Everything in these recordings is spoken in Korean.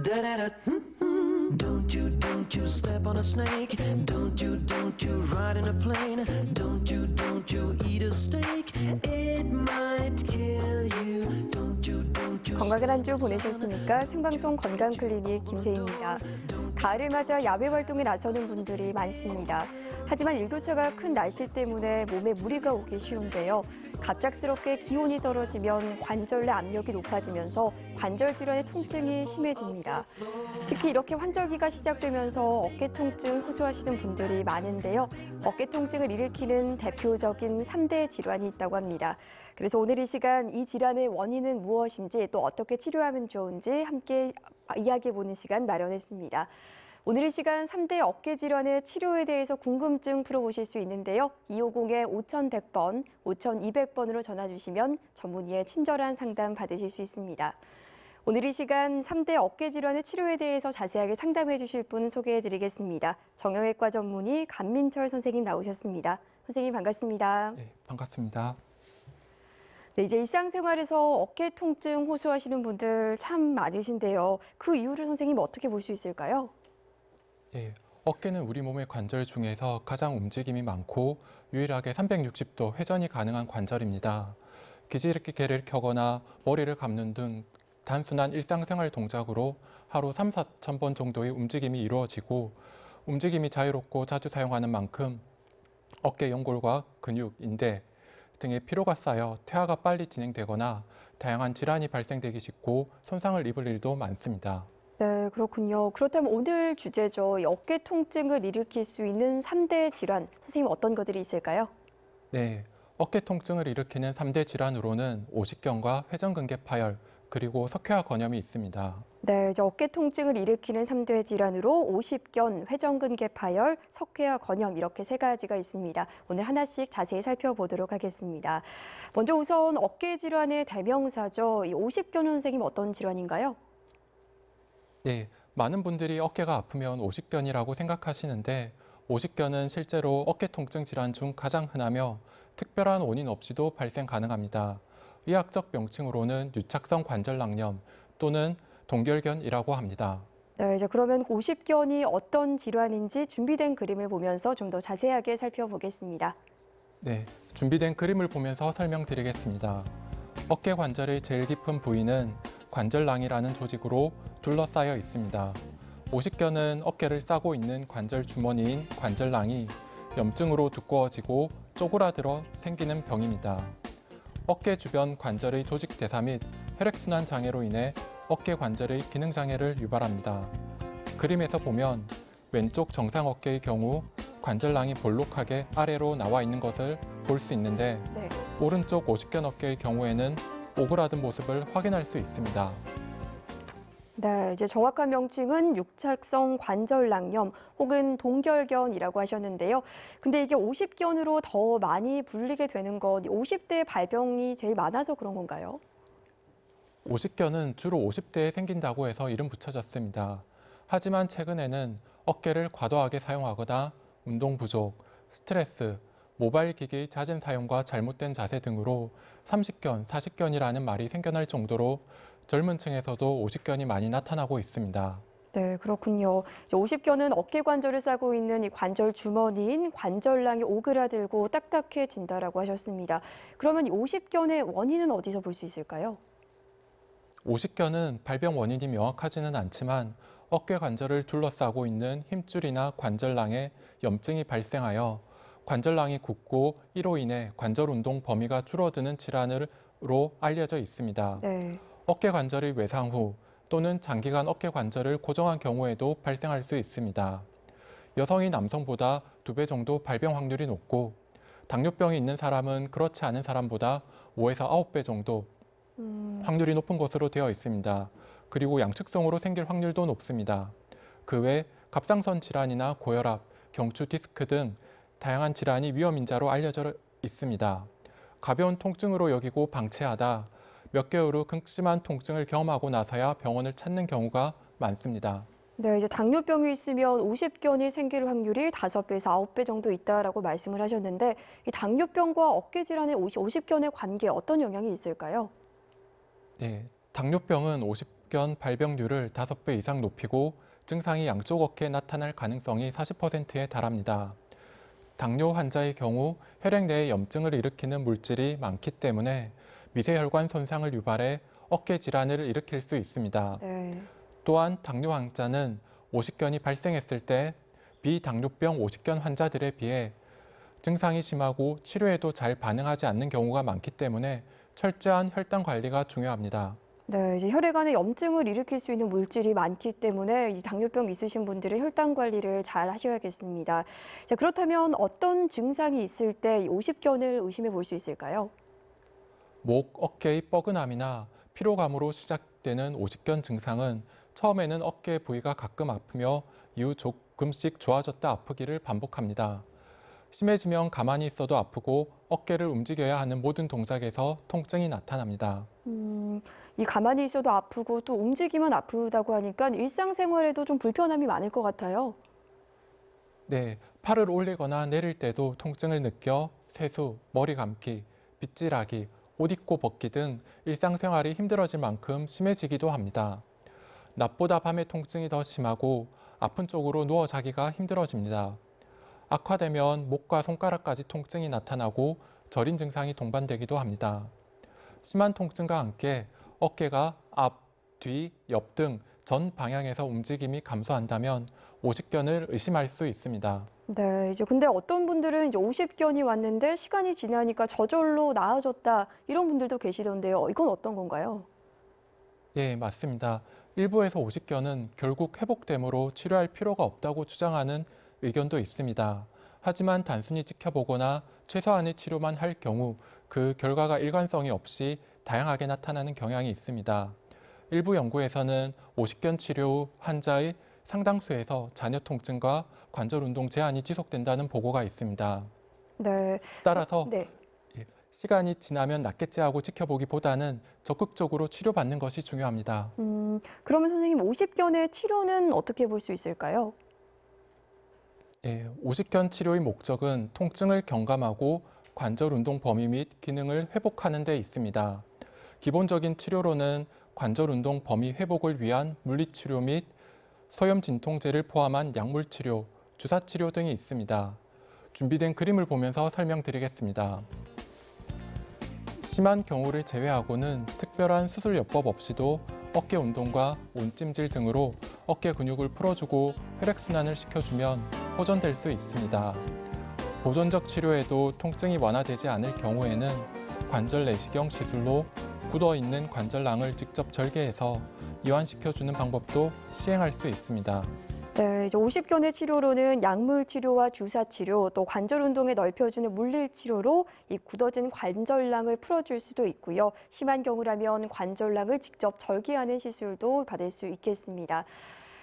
Da-da-da. Don't you step on a snake. Don't you ride in a plane. Don't you eat a steak. It might kill you. Don't you 건강한 한 주 보내셨습니까? 생방송 건강클리닉 김세희입니다. 가을을 맞아 야외 활동에 나서는 분들이 많습니다. 하지만 일교차가 큰 날씨 때문에 몸에 무리가 오기 쉬운데요. 갑작스럽게 기온이 떨어지면 관절 내 압력이 높아지면서 관절 질환의 통증이 심해집니다. 특히 이렇게 환절기가 시작되면서 어깨 통증 호소하시는 분들이 많은데요. 어깨 통증을 일으키는 대표적인 3대 질환이 있다고 합니다. 그래서 오늘 이 시간 이 질환의 원인은 무엇인지 또 어떻게 치료하면 좋은지 함께 이야기해보는 시간 마련했습니다. 오늘 이 시간 3대 어깨 질환의 치료에 대해서 궁금증 풀어보실 수 있는데요. 250-5100번, 5200번으로 전화 주시면 전문의의 친절한 상담 받으실 수 있습니다. 오늘 이 시간 3대 어깨 질환의 치료에 대해서 자세하게 상담해 주실 분 소개해 드리겠습니다. 정형외과 전문의 간민철 선생님 나오셨습니다. 선생님 반갑습니다. 네, 반갑습니다. 네, 이제 일상생활에서 어깨 통증 호소하시는 분들 참 많으신데요. 그 이유를 선생님 어떻게 볼 수 있을까요? 예, 어깨는 우리 몸의 관절 중에서 가장 움직임이 많고 유일하게 360도 회전이 가능한 관절입니다. 기지개를 켜거나 머리를 감는 등 단순한 일상생활 동작으로 하루 3-4천 번 정도의 움직임이 이루어지고 움직임이 자유롭고 자주 사용하는 만큼 어깨 연골과 근육, 인대 등의 피로가 쌓여 퇴화가 빨리 진행되거나 다양한 질환이 발생되기 쉽고 손상을 입을 일도 많습니다. 네, 그렇군요. 그렇다면 오늘 주제죠. 이 어깨 통증을 일으킬 수 있는 3대 질환. 선생님 어떤 것들이 있을까요? 네, 어깨 통증을 일으키는 3대 질환으로는 오십견과 회전근개 파열, 그리고 석회화 건염이 있습니다. 네, 이제 어깨 통증을 일으키는 3대 질환으로 오십견, 회전근개 파열, 석회화 건염 이렇게 세 가지가 있습니다. 오늘 하나씩 자세히 살펴보도록 하겠습니다. 먼저 우선 어깨 질환의 대명사죠. 이 오십견 선생님 어떤 질환인가요? 네, 많은 분들이 어깨가 아프면 오십견이라고 생각하시는데 오십견은 실제로 어깨 통증 질환 중 가장 흔하며 특별한 원인 없이도 발생 가능합니다. 의학적 명칭으로는 유착성 관절낭염 또는 동결견이라고 합니다. 네, 이제 그러면 오십견이 어떤 질환인지 준비된 그림을 보면서 좀 더 자세하게 살펴보겠습니다. 네, 준비된 그림을 보면서 설명드리겠습니다. 어깨 관절의 제일 깊은 부위는 관절낭이라는 조직으로 둘러싸여 있습니다. 오십견은 어깨를 싸고 있는 관절 주머니인 관절낭이 염증으로 두꺼워지고 쪼그라들어 생기는 병입니다. 어깨 주변 관절의 조직 대사 및 혈액순환 장애로 인해 어깨 관절의 기능 장애를 유발합니다. 그림에서 보면 왼쪽 정상 어깨의 경우 관절낭이 볼록하게 아래로 나와 있는 것을 볼 수 있는데 네. 오른쪽 오십견 어깨의 경우에는 오그라든 모습을 확인할 수 있습니다. 네, 이제 정확한 명칭은 육착성 관절낭염 혹은 동결견이라고 하셨는데요. 근데 이게 오십견으로 더 많이 불리게 되는 건 50대 발병이 제일 많아서 그런 건가요? 오십견은 주로 50대에 생긴다고 해서 이름 붙여졌습니다. 하지만 최근에는 어깨를 과도하게 사용하거나 운동 부족, 스트레스, 모바일 기기의 잦은 사용과 잘못된 자세 등으로 30견, 40견이라는 말이 생겨날 정도로 젊은 층에서도 오십견이 많이 나타나고 있습니다. 네, 그렇군요. 이제 오십견은 어깨 관절을 싸고 있는 이 관절 주머니인 관절낭이 오그라들고 딱딱해진다라고 하셨습니다. 그러면 이 오십견의 원인은 어디서 볼 수 있을까요? 오십견은 발병 원인이 명확하지는 않지만 어깨 관절을 둘러싸고 있는 힘줄이나 관절낭에 염증이 발생하여 관절낭이 굳고 이로 인해 관절 운동 범위가 줄어드는 질환으로 알려져 있습니다. 네. 어깨 관절의 외상 후 또는 장기간 어깨 관절을 고정한 경우에도 발생할 수 있습니다. 여성이 남성보다 2배 정도 발병 확률이 높고 당뇨병이 있는 사람은 그렇지 않은 사람보다 5에서 9배 정도 확률이 높은 것으로 되어 있습니다. 그리고 양측성으로 생길 확률도 높습니다. 그 외 갑상선 질환이나 고혈압, 경추 디스크 등 다양한 질환이 위험 인자로 알려져 있습니다. 가벼운 통증으로 여기고 방치하다 몇 개월 후 극심한 통증을 경험하고 나서야 병원을 찾는 경우가 많습니다. 네, 이제 당뇨병이 있으면 오십견이 생길 확률이 5배에서 9배 정도 있다라고 말씀을 하셨는데 이 당뇨병과 어깨 질환의 오십견의 관계에 어떤 영향이 있을까요? 네, 당뇨병은 당뇨병 발병률을 5배 이상 높이고 증상이 양쪽 어깨에 나타날 가능성이 40%에 달합니다. 당뇨 환자의 경우 혈액 내에 염증을 일으키는 물질이 많기 때문에 미세혈관 손상을 유발해 어깨 질환을 일으킬 수 있습니다. 네. 또한 당뇨 환자는 오십견이 발생했을 때 비당뇨병 오십견 환자들에 비해 증상이 심하고 치료에도 잘 반응하지 않는 경우가 많기 때문에 철저한 혈당 관리가 중요합니다. 네, 이제 혈액 안에 염증을 일으킬 수 있는 물질이 많기 때문에 이 당뇨병 있으신 분들은 혈당 관리를 잘 하셔야겠습니다. 자, 그렇다면 어떤 증상이 있을 때 이 오십견을 의심해 볼 수 있을까요? 목, 어깨의 뻐근함이나 피로감으로 시작되는 오십견 증상은 처음에는 어깨 부위가 가끔 아프며 이후 조금씩 좋아졌다 아프기를 반복합니다. 심해지면 가만히 있어도 아프고 어깨를 움직여야 하는 모든 동작에서 통증이 나타납니다. 이 가만히 있어도 아프고 또 움직이면 아프다고 하니까 일상생활에도 좀 불편함이 많을 것 같아요. 네, 팔을 올리거나 내릴 때도 통증을 느껴 세수, 머리 감기, 빗질하기, 옷 입고 벗기 등 일상생활이 힘들어질 만큼 심해지기도 합니다. 낮보다 밤에 통증이 더 심하고 아픈 쪽으로 누워 자기가 힘들어집니다. 악화되면 목과 손가락까지 통증이 나타나고 저린 증상이 동반되기도 합니다. 심한 통증과 함께 어깨가 앞, 뒤, 옆 등 전 방향에서 움직임이 감소한다면 오십견을 의심할 수 있습니다. 네, 이제 근데 어떤 분들은 이제 오십견이 왔는데 시간이 지나니까 저절로 나아졌다 이런 분들도 계시던데요. 이건 어떤 건가요? 예, 맞습니다. 일부에서 오십견은 결국 회복되므로 치료할 필요가 없다고 주장하는 의견도 있습니다. 하지만 단순히 지켜보거나 최소한의 치료만 할 경우 그 결과가 일관성이 없이 다양하게 나타나는 경향이 있습니다. 일부 연구에서는 오십견 치료 후 환자의 상당수에서 잔여 통증과 관절 운동 제한이 지속된다는 보고가 있습니다. 네. 따라서 네. 시간이 지나면 낫겠지 하고 지켜보기보다는 적극적으로 치료받는 것이 중요합니다. 그러면 선생님 오십견의 치료는 어떻게 볼 수 있을까요? 예, 오십견 치료의 목적은 통증을 경감하고 관절 운동 범위 및 기능을 회복하는 데 있습니다. 기본적인 치료로는 관절 운동 범위 회복을 위한 물리치료 및 소염 진통제를 포함한 약물치료, 주사치료 등이 있습니다. 준비된 그림을 보면서 설명드리겠습니다. 심한 경우를 제외하고는 특별한 수술요법 없이도 어깨 운동과 온찜질 등으로 어깨 근육을 풀어주고 혈액순환을 시켜주면 호전될 수 있습니다. 보존적 치료에도 통증이 완화되지 않을 경우에는 관절 내시경 시술로 굳어있는 관절낭을 직접 절개해서 이완시켜주는 방법도 시행할 수 있습니다. 네, 이제 오십견의 치료로는 약물 치료와 주사 치료, 또 관절 운동에 넓혀주는 물리 치료로 이 굳어진 관절낭을 풀어줄 수도 있고요. 심한 경우라면 관절낭을 직접 절개하는 시술도 받을 수 있겠습니다.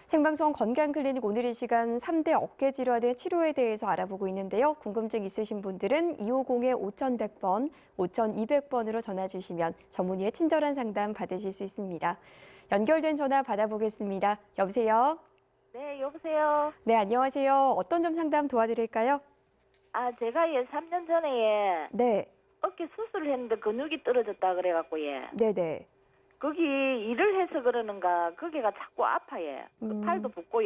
생방송 건강클리닉 오늘 이 시간 3대 어깨 질환의 치료에 대해서 알아보고 있는데요. 궁금증 있으신 분들은 250-5100번, 5200번으로 전화 주시면 전문의의 친절한 상담 받으실 수 있습니다. 연결된 전화 받아보겠습니다. 여보세요? 네, 여보세요. 네, 안녕하세요. 어떤 점 상담 도와드릴까요? 제가 3년 전에 네, 어깨 수술을 했는데 근육이 떨어졌다 그래갖고 네네. 거기 일을 해서 그러는가 거기가 자꾸 아파 그 팔도 붓고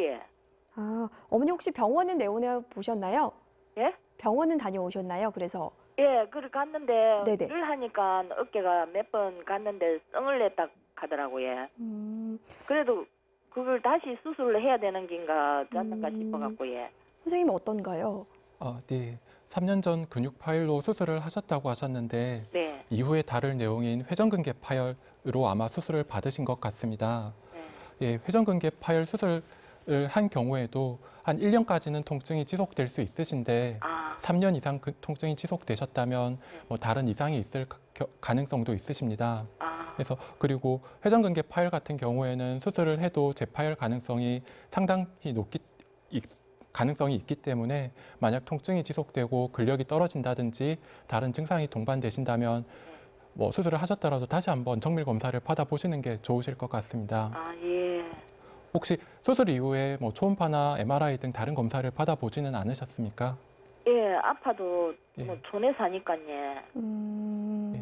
어머니 혹시 병원은 내원해 보셨나요? 예? 병원은 다녀오셨나요? 그래서. 그래 갔는데 네네. 일을 하니까 어깨가 몇 번 갔는데 썽을 냈다 하더라고요. 그래도 그걸 다시 수술을 해야 되는 긴가 잤는가 싶어갖고 선생님은 어떤가요? 네. 3년 전 근육 파열로 수술을 하셨다고 하셨는데 네. 이후에 다룰 내용인 회전근개 파열으로 아마 수술을 받으신 것 같습니다. 네. 예, 회전근개 파열 수술을 한 경우에도 한 1년까지는 통증이 지속될 수 있으신데 3년 이상 그 통증이 지속되셨다면 뭐 다른 이상이 있을 가능성도 있으십니다. 그래서 그리고 회전근개 파열 같은 경우에는 수술을 해도 재파열 가능성이 상당히 가능성이 있기 때문에 만약 통증이 지속되고 근력이 떨어진다든지 다른 증상이 동반되신다면 뭐 수술을 하셨더라도 다시 한번 정밀 검사를 받아보시는 게 좋으실 것 같습니다. 예. 혹시 수술 이후에 뭐 초음파나 MRI 등 다른 검사를 받아보지는 않으셨습니까? 예, 아파도 예. 뭐 촌에 사니까요. 예.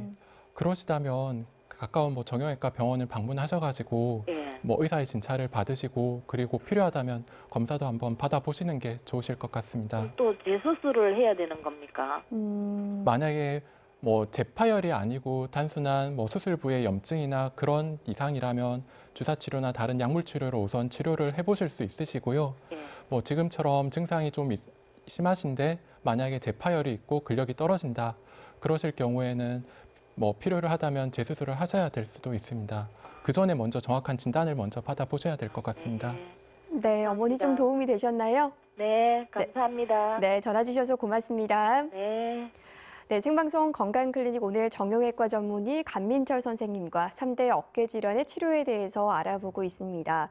그러시다면 가까운 뭐 정형외과 병원을 방문하셔가지고 예. 뭐 의사의 진찰을 받으시고 그리고 필요하다면 검사도 한번 받아보시는 게 좋으실 것 같습니다. 또 재수술을 해야 되는 겁니까? 만약에 뭐 재파열이 아니고 단순한 뭐 수술부의 염증이나 그런 이상이라면 주사 치료나 다른 약물 치료로 우선 치료를 해보실 수 있으시고요. 예. 뭐 지금처럼 증상이 좀 심하신데 만약에 재파열이 있고 근력이 떨어진다 그러실 경우에는 뭐 필요를 하다면 재수술을 하셔야 될 수도 있습니다. 그 전에 먼저 정확한 진단을 먼저 받아보셔야 될 것 같습니다. 네, 어머니 좀 도움이 되셨나요? 네, 감사합니다. 네, 전화 주셔서 고맙습니다. 네. 네, 생방송 건강클리닉 오늘 정형외과 전문의 간민철 선생님과 3대 어깨 질환의 치료에 대해서 알아보고 있습니다.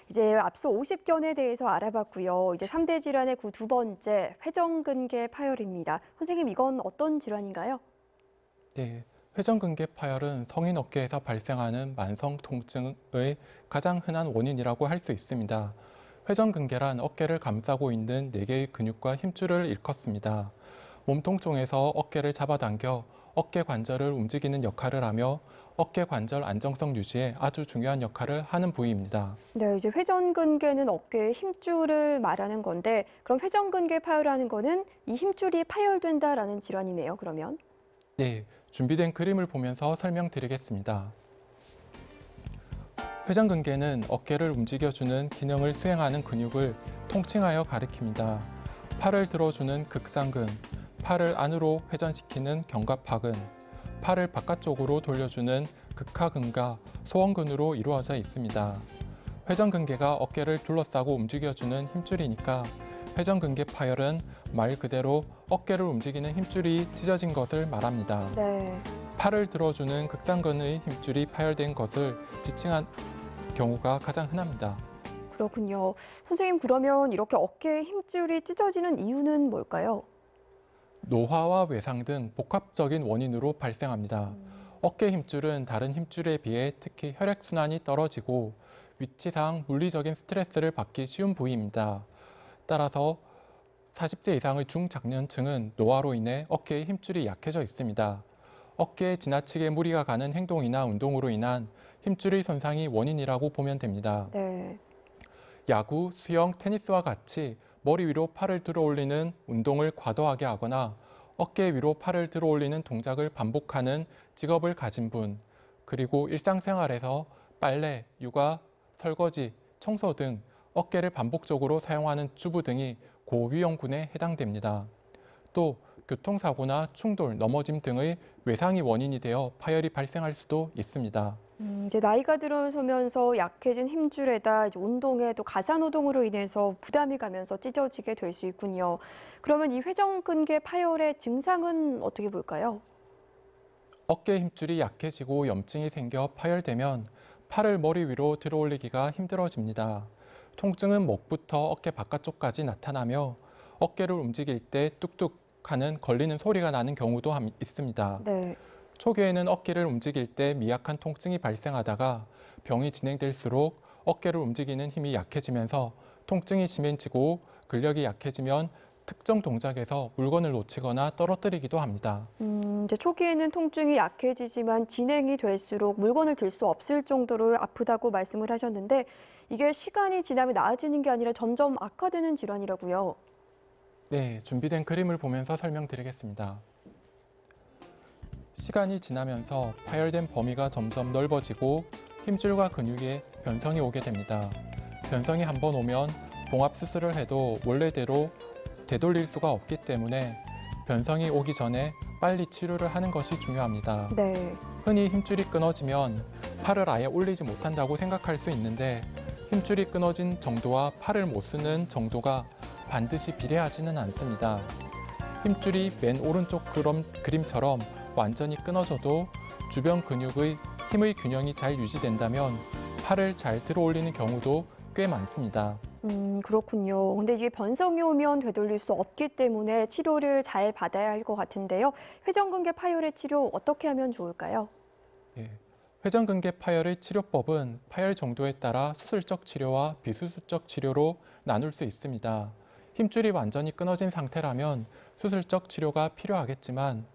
이제 앞서 50견에 대해서 알아봤고요. 이제 3대 질환의 그 두 번째 회전근개 파열입니다. 선생님, 이건 어떤 질환인가요? 네, 회전근개 파열은 성인 어깨에서 발생하는 만성 통증의 가장 흔한 원인이라고 할 수 있습니다. 회전근개란 어깨를 감싸고 있는 4개의 근육과 힘줄을 일컫습니다. 몸통 쪽에서 어깨를 잡아당겨 어깨 관절을 움직이는 역할을 하며 어깨 관절 안정성 유지에 아주 중요한 역할을 하는 부위입니다. 네, 이제 회전근개는 어깨의 힘줄을 말하는 건데 그럼 회전근개 파열하는 거는 이 힘줄이 파열된다라는 질환이네요, 그러면? 네, 준비된 그림을 보면서 설명드리겠습니다. 회전근개는 어깨를 움직여주는 기능을 수행하는 근육을 통칭하여 가리킵니다. 팔을 들어주는 극상근, 팔을 안으로 회전시키는 견갑하근, 팔을 바깥쪽으로 돌려주는 극하근과 소원근으로 이루어져 있습니다. 회전근개가 어깨를 둘러싸고 움직여주는 힘줄이니까 회전근개 파열은 말 그대로 어깨를 움직이는 힘줄이 찢어진 것을 말합니다. 네. 팔을 들어주는 극상근의 힘줄이 파열된 것을 지칭한 경우가 가장 흔합니다. 그렇군요. 선생님, 그러면 이렇게 어깨의 힘줄이 찢어지는 이유는 뭘까요? 노화와 외상 등 복합적인 원인으로 발생합니다. 어깨 힘줄은 다른 힘줄에 비해 특히 혈액순환이 떨어지고 위치상 물리적인 스트레스를 받기 쉬운 부위입니다. 따라서 40세 이상의 중장년층은 노화로 인해 어깨의 힘줄이 약해져 있습니다. 어깨에 지나치게 무리가 가는 행동이나 운동으로 인한 힘줄의 손상이 원인이라고 보면 됩니다. 네. 야구, 수영, 테니스와 같이 머리 위로 팔을 들어 올리는 운동을 과도하게 하거나 어깨 위로 팔을 들어 올리는 동작을 반복하는 직업을 가진 분, 그리고 일상생활에서 빨래, 육아, 설거지, 청소 등 어깨를 반복적으로 사용하는 주부 등이 고위험군에 해당됩니다. 또 교통사고나 충돌, 넘어짐 등의 외상이 원인이 되어 파열이 발생할 수도 있습니다. 이제 나이가 들어서면서 약해진 힘줄에다 이제 운동에 또 가사노동으로 인해서 부담이 가면서 찢어지게 될 수 있군요. 그러면 이 회전근개 파열의 증상은 어떻게 볼까요? 어깨 힘줄이 약해지고 염증이 생겨 파열되면 팔을 머리 위로 들어 올리기가 힘들어집니다. 통증은 목부터 어깨 바깥쪽까지 나타나며 어깨를 움직일 때 뚝뚝 하는 걸리는 소리가 나는 경우도 있습니다. 네. 초기에는 어깨를 움직일 때 미약한 통증이 발생하다가 병이 진행될수록 어깨를 움직이는 힘이 약해지면서 통증이 심해지고 근력이 약해지면 특정 동작에서 물건을 놓치거나 떨어뜨리기도 합니다. 이제 초기에는 통증이 약해지지만 진행이 될수록 물건을 들 수 없을 정도로 아프다고 말씀을 하셨는데 이게 시간이 지나면 나아지는 게 아니라 점점 악화되는 질환이라고요. 네, 준비된 그림을 보면서 설명드리겠습니다. 시간이 지나면서 파열된 범위가 점점 넓어지고 힘줄과 근육에 변성이 오게 됩니다. 변성이 한번 오면 봉합 수술을 해도 원래대로 되돌릴 수가 없기 때문에 변성이 오기 전에 빨리 치료를 하는 것이 중요합니다. 네. 흔히 힘줄이 끊어지면 팔을 아예 올리지 못한다고 생각할 수 있는데 힘줄이 끊어진 정도와 팔을 못 쓰는 정도가 반드시 비례하지는 않습니다. 힘줄이 맨 오른쪽 그림처럼 완전히 끊어져도 주변 근육의 힘의 균형이 잘 유지된다면 팔을 잘 들어 올리는 경우도 꽤 많습니다. 그렇군요. 근데 이게 변성이 오면 되돌릴 수 없기 때문에 치료를 잘 받아야 할 것 같은데요. 회전근개 파열의 치료 어떻게 하면 좋을까요? 예, 회전근개 파열의 치료법은 파열 정도에 따라 수술적 치료와 비수술적 치료로 나눌 수 있습니다. 힘줄이 완전히 끊어진 상태라면 수술적 치료가 필요하겠지만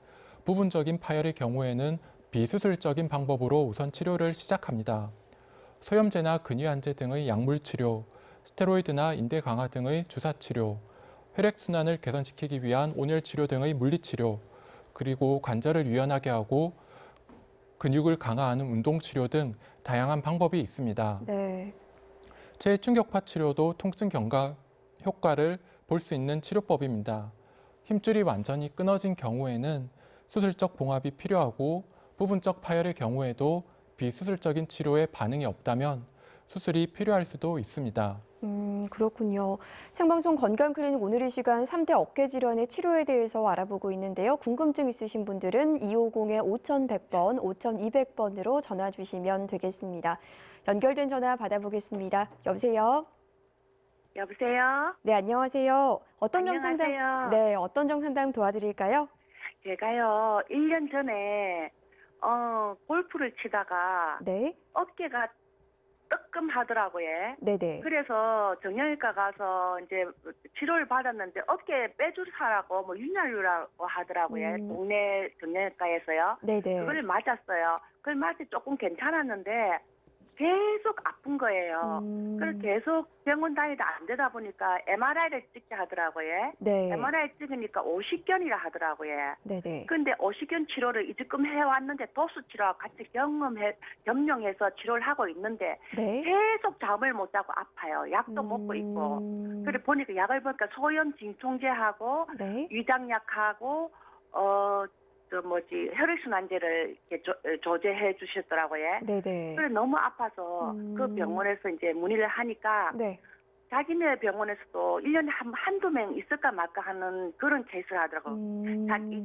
부분적인 파열의 경우에는 비수술적인 방법으로 우선 치료를 시작합니다. 소염제나 근위안제 등의 약물 치료, 스테로이드나 인대 강화 등의 주사 치료, 혈액순환을 개선시키기 위한 온열 치료 등의 물리 치료, 그리고 관절을 유연하게 하고 근육을 강화하는 운동 치료 등 다양한 방법이 있습니다. 네. 체충격파 치료도 통증 경과 효과를 볼 수 있는 치료법입니다. 힘줄이 완전히 끊어진 경우에는 수술적 봉합이 필요하고 부분적 파열의 경우에도 비수술적인 치료에 반응이 없다면 수술이 필요할 수도 있습니다. 그렇군요. 생방송 건강클리닉 오늘 이 시간 3대 어깨 질환의 치료에 대해서 알아보고 있는데요. 궁금증 있으신 분들은 250-5100번, 5200번으로 전화 주시면 되겠습니다. 연결된 전화 받아보겠습니다. 여보세요? 여보세요? 네, 안녕하세요. 어떤 안녕하세요. 네, 어떤 점 상담 도와드릴까요? 제가요, 1년 전에 골프를 치다가 네, 어깨가 뜨끔하더라고요. 네네. 그래서 정형외과 가서 이제 치료를 받았는데 어깨 빼주사라고 뭐 윤활유라고 하더라고요. 동네 정형외과에서요. 네네. 그걸 맞았어요. 그걸 맞이 조금 괜찮았는데 계속 아픈 거예요. 그래서 계속 병원 다니다 안 되다 보니까 MRI를 찍게 하더라고요. 네. MRI 찍으니까 오십견이라 하더라고요. 네네. 근데 오십견 치료를 이제끔 해왔는데 도수 치료와 같이 겸용해서 치료를 하고 있는데 네. 계속 잠을 못 자고 아파요. 약도 먹고 있고. 그래 보니까 약을 보니까 소염 진통제하고 네. 위장약하고 혈액순환제를 이렇게 조제해 주셨더라고요. 네네. 그래 너무 아파서 그 병원에서 이제 문의를 하니까 네. 자기네 병원에서도 1년에 한두 명 있을까 말까 하는 그런 케이스를 하더라고요.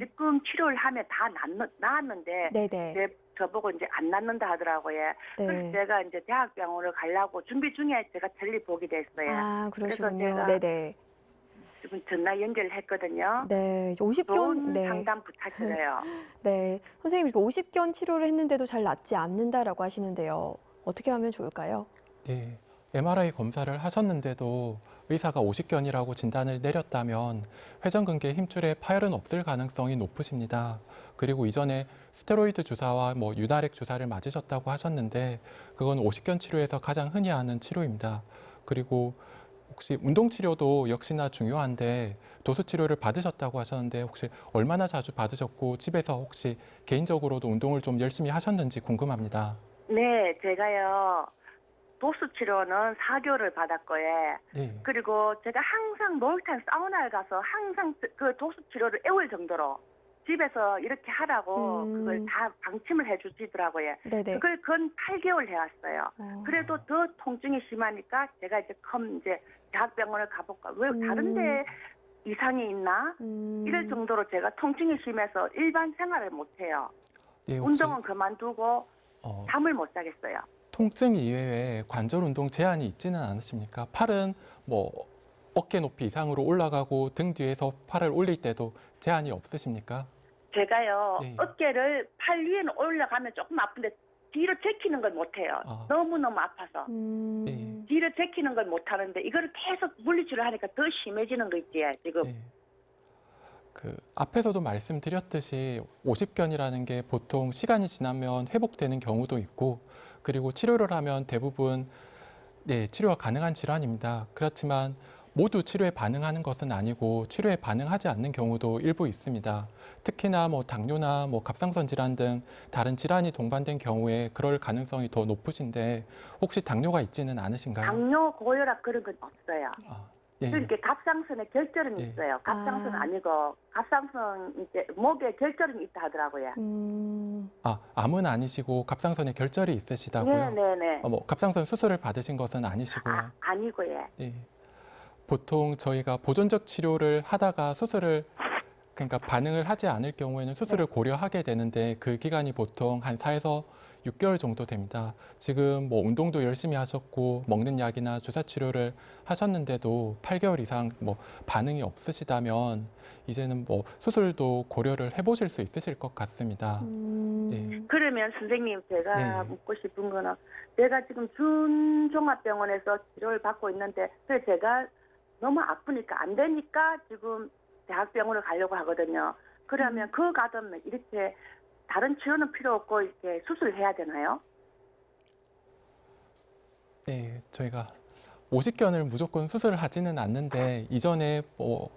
지금 치료를 하면 다 나았는데 네네. 저보고 이제 안 낫는다 하더라고요. 그래서 네. 제가 이제 대학병원을 가려고 준비 중에 제가 텔레 보게 됐어요. 아, 그러시군요. 그래서 제가 네네. 지금 전화 연결을 했거든요. 네, 좋은 50견, 네. 상담 부탁드려요. 네. 선생님, 이렇게 50견 치료를 했는데도 잘 낫지 않는다라고 하시는데요. 어떻게 하면 좋을까요? 네, MRI 검사를 하셨는데도 의사가 50견이라고 진단을 내렸다면 회전근개 힘줄에 파열은 없을 가능성이 높으십니다. 그리고 이전에 스테로이드 주사와 윤활액 주사를 맞으셨다고 하셨는데 그건 50견 치료에서 가장 흔히 하는 치료입니다. 그리고 혹시 운동 치료도 역시나 중요한데 도수 치료를 받으셨다고 하셨는데 혹시 얼마나 자주 받으셨고 집에서 혹시 개인적으로도 운동을 좀 열심히 하셨는지 궁금합니다. 네, 제가요. 도수 치료는 4개월을 받았고요. 네. 그리고 제가 항상 목욕탕 사우나에 가서 항상 그 도수 치료를 애울 정도로 집에서 이렇게 하라고 그걸 다 방침을 해주시더라고요. 네네. 그걸 건 8개월 해왔어요. 그래도 더 통증이 심하니까 제가 이제 대학병원을 가볼까. 왜 다른데 이상이 있나? 이럴 정도로 제가 통증이 심해서 일반 생활을 못해요. 예, 혹시 운동은 그만두고 잠을 못 자겠어요. 통증 이외에 관절 운동 제한이 있지는 않으십니까? 팔은 어깨 높이 이상으로 올라가고 등 뒤에서 팔을 올릴 때도 제한이 없으십니까? 제가요. 네. 어깨를 팔 위에는 올라가면 조금 아픈데 뒤로 제키는 걸 못해요. 너무너무 아파서. 네. 뒤로 제키는 걸 못하는데 이거를 계속 물리치료를 하니까 더 심해지는 거 있지 지금. 네. 그 앞에서도 말씀드렸듯이 50견이라는 게 보통 시간이 지나면 회복되는 경우도 있고 그리고 치료를 하면 대부분 치료가 가능한 질환입니다. 그렇지만 모두 치료에 반응하는 것은 아니고 치료에 반응하지 않는 경우도 일부 있습니다. 특히나 당뇨나 갑상선 질환 등 다른 질환이 동반된 경우에 그럴 가능성이 더 높으신데 혹시 당뇨가 있지는 않으신가요? 당뇨, 고혈압 그런 건 없어요. 예. 그렇게 갑상선에 결절은 예. 있어요. 갑상선 아니고 갑상선 이제 목에 결절은 있다 하더라고요. 암은 아니시고 갑상선에 결절이 있으시다고요? 네네네. 갑상선 수술을 받으신 것은 아니시고요? 아니고요. 네. 보통 저희가 보존적 치료를 하다가 그러니까 반응을 하지 않을 경우에는 수술을 고려하게 되는데 그 기간이 보통 한 4에서 6개월 정도 됩니다. 지금 운동도 열심히 하셨고 먹는 약이나 주사 치료를 하셨는데도 8개월 이상 반응이 없으시다면 이제는 수술도 고려를 해보실 수 있으실 것 같습니다. 네. 그러면 선생님 제가 네. 묻고 싶은 거는 제가 지금 준종합병원에서 치료를 받고 있는데 그래서 제가 너무 아프니까 안 되니까 지금 대학병원을 가려고 하거든요. 그러면 그 가면 이렇게 다른 치료는 필요 없고 이렇게 수술을 해야 되나요? 네, 저희가 오십견을 무조건 수술을 하지는 않는데 이전에 뭐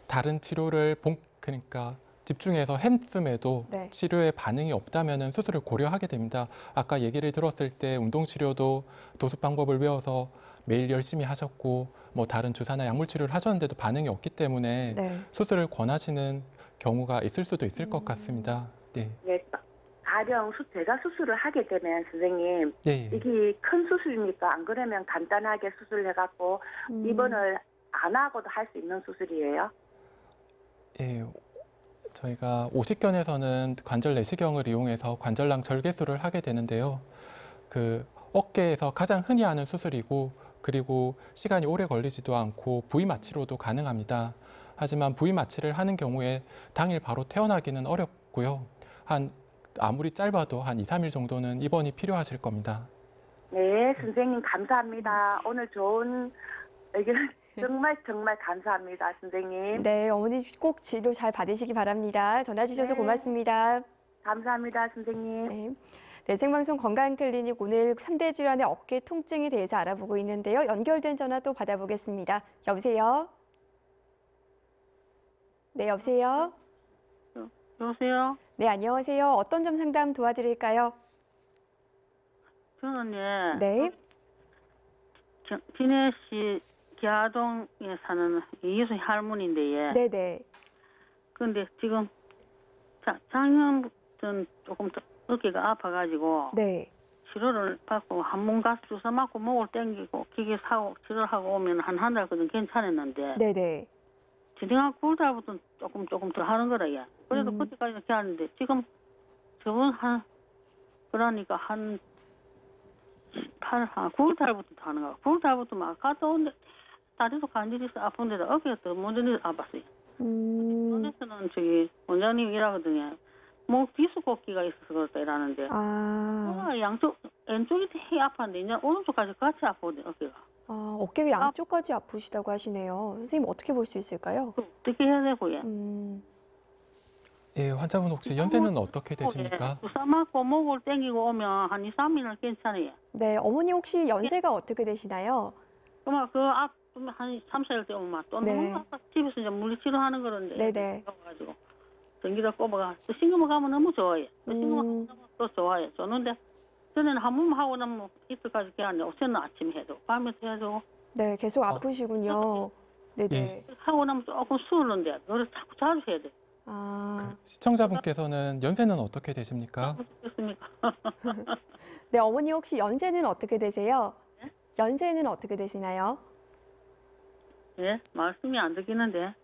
다른 치료를 그러니까 집중해서 했음에도 네. 치료에 반응이 없다면 수술을 고려하게 됩니다. 아까 얘기를 들었을 때 운동치료도 도수 방법을 외워서 매일 열심히 하셨고 뭐 다른 주사나 약물 치료를 하셨는데도 반응이 없기 때문에 네. 수술을 권하시는 경우가 있을 수도 있을 것 같습니다. 네. 네, 가령 제가 수술을 하게 되면 선생님 네. 이게 큰 수술이니까 안 그러면 간단하게 수술해갖고 입원을 안 하고도 할 수 있는 수술이에요? 예. 저희가 오십견에서는 관절 내시경을 이용해서 관절낭 절개술을 하게 되는데요. 그 어깨에서 가장 흔히 하는 수술이고 그리고 시간이 오래 걸리지도 않고 부위 마취로도 가능합니다. 하지만 부위 마취를 하는 경우에 당일 바로 퇴원하기는 어렵고요. 아무리 짧아도 한 2, 3일 정도는 입원이 필요하실 겁니다. 네, 선생님 감사합니다. 오늘 좋은 의견 정말 감사합니다, 선생님. 네, 어머니 꼭 치료 잘 받으시기 바랍니다. 전화 주셔서 네. 고맙습니다. 감사합니다, 선생님. 네. 네, 생방송 건강클리닉 오늘 3대 질환의 어깨 통증에 대해서 알아보고 있는데요. 연결된 전화 또 받아보겠습니다. 여보세요? 네, 여보세요? 여보세요? 네, 안녕하세요. 어떤 점 상담 도와드릴까요? 저는 네. 진해시 기아동에 사는 이희수 할머니인데 네네. 근데 지금 작년부터 조금 어깨가 아파가지고 네. 치료를 받고 한번 가서 주사 맞고 목을 땡기고 기계 사고 치료를 하고 오면 한 달거든 괜찮았는데 네네. 지난 9월달부터 조금 더 하는 거라 예. 그래도 그때까지는 괜찮은데 지금 저번 그러니까 한 9월달부터 하는 거야. 9월달부터 막 갔다 온데 다리도 간질이 있어 아픈데도 어깨가 더 먼저 아팠어요. 원에서는 저기 원장님 일하거든요. 목 디스코기가 있어서 그렇다 이러는데 양쪽 왼쪽이 되게 아팠는데 이제 오른쪽까지 같이 아프거든요 어깨가. 어깨 양쪽까지 아프시다고 하시네요. 선생님 어떻게 볼 수 있을까요? 어떻게 해야 되고 예. 예, 환자분 혹시 연세는 어떻게 되십니까? 주사 맞고 목을 땡기고 오면 한 2, 3일은 괜찮아요. 네, 어머니 혹시 연세가 어떻게 되시나요? 그러면 한 3, 4일 때 오면 또 네. 너무 아파 집에서 이제 물리치료하는 거는데 네네. 가지고 전기다 꼽아가 또 신경 가면 너무 좋아요. 또 신경 가면 또 좋아요. 좋는데 전에는 한 번 하고 나면 이틀까지 깨는데 요새는 아침에 해도 밤에 해도 네, 계속 아프시군요. 네네. 예. 하고 나면 조금 수는데 노래 자꾸 자주 해야 돼. 시청자분께서는 연세는 어떻게 되십니까? 그렇습니까? 네, 어머니 혹시 연세는 어떻게 되세요? 연세는 어떻게 되시나요? 예, 말씀이 안 듣기는데.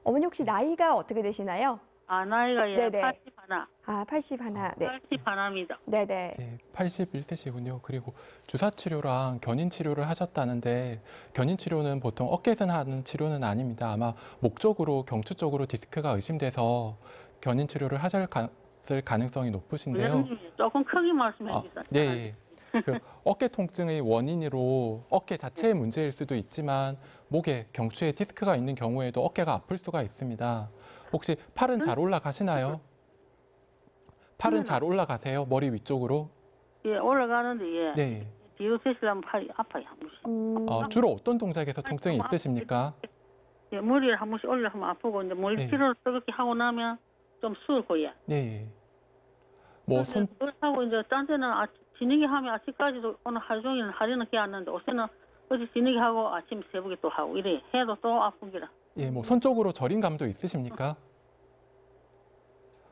어머니 혹시 나이가 어떻게 되시나요? 나이가 예, 네네. 81. 81. 네. 81입니다. 네네. 네, 81세시군요. 그리고 주사 치료랑 견인 치료를 하셨다는데 견인 치료는 보통 어깨에서 하는 치료는 아닙니다. 아마 목 쪽으로 경추 쪽으로 디스크가 의심돼서 견인 치료를 하실 가능성이 높으신데요. 조금 크게 말씀해 주세요. 네. 그 어깨 통증의 원인으로 어깨 자체의 문제일 수도 있지만 목에 경추에 디스크가 있는 경우에도 어깨가 아플 수가 있습니다. 혹시 팔은 잘 올라가시나요? 팔은 잘 올라가세요? 머리 위쪽으로? 예, 올라가는데 예. 네. 뒤로 세시려면 팔이 아파요 한 번씩. 주로 어떤 동작에서 통증이 있으십니까? 예, 머리를 한 번씩 올려하면 아프고 이제 머리 치료를 뜨겁게 하고 나면 좀 수을고 예. 네. 뭐 하고 이제 딴 때는 저녁에 하면 아침까지도 오늘 하루 종일 하루는 깨었는데 요새는 어제 저녁에 하고 아침 새벽에 또 하고 이래 해도 또 아픈 기라. 예, 뭐 손 쪽으로 저린 감도 있으십니까?